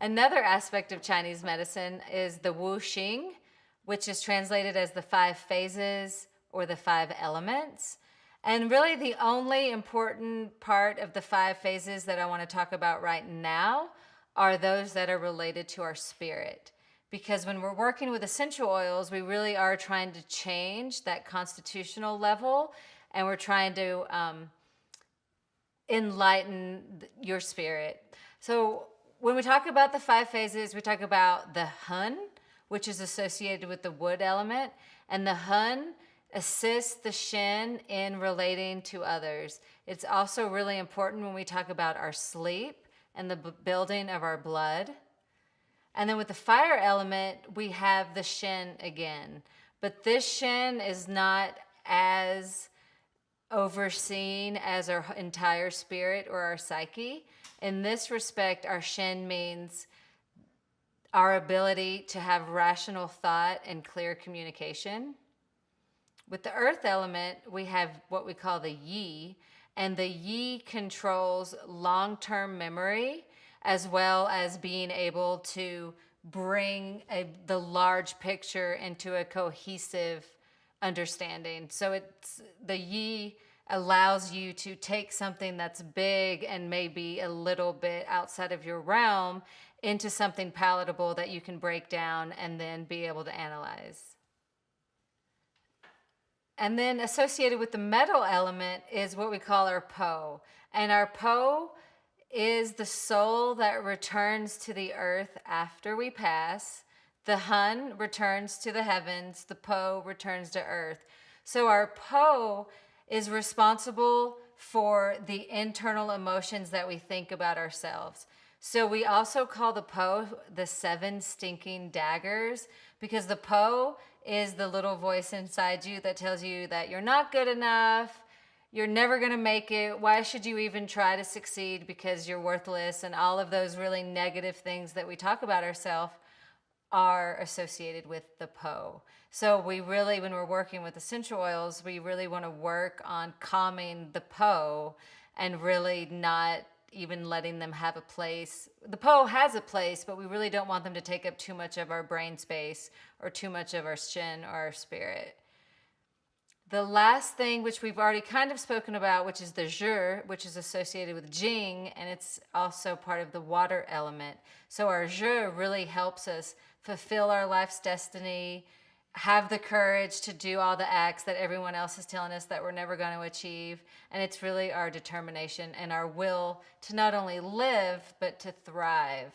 Another aspect of Chinese medicine is the Wu Xing, which is translated as the 5 phases or the 5 elements. And really the only important part of the 5 phases that I want to talk about right now are those that are related to our spirit. Because when we're working with essential oils, we really are trying to change that constitutional level, and we're trying to enlighten your spirit. So when we talk about the 5 phases, we talk about the Hun, which is associated with the wood element, and the Hun assists the Shin in relating to others. It's also really important when we talk about our sleep and the building of our blood. And then with the fire element, we have the Shin again. But this Shin is not as overseen as our entire spirit or our psyche. In this respect, our Shin means our ability to have rational thought and clear communication. With the earth element, we have what we call the Yi, and the Yi controls long-term memory as well as being able to bring the large picture into a cohesive understanding. So it's the Yi allows you to take something that's big and maybe a little bit outside of your realm into something palatable that you can break down and then be able to analyze. And then associated with the metal element is what we call our Po. And our Po is the soul that returns to the earth after we pass. The Hun returns to the heavens. The Po returns to earth. So our Po is responsible for the internal emotions that we think about ourselves. So we also call the Po the 7 stinking daggers, because the Po is the little voice inside you that tells you that you're not good enough, you're never going to make it, why should you even try to succeed because you're worthless, and all of those really negative things that we talk about ourselves are associated with the Po. So we really, when we're working with essential oils, we really want to work on calming the Po and really not even letting them have a place. The Po has a place, but we really don't want them to take up too much of our brain space or too much of our Shin or our spirit. The last thing, which we've already kind of spoken about, which is the Zhi, which is associated with Jing, and it's also part of the water element. So our Zhi really helps us fulfill our life's destiny, have the courage to do all the acts that everyone else is telling us that we're never going to achieve. And it's really our determination and our will to not only live, but to thrive.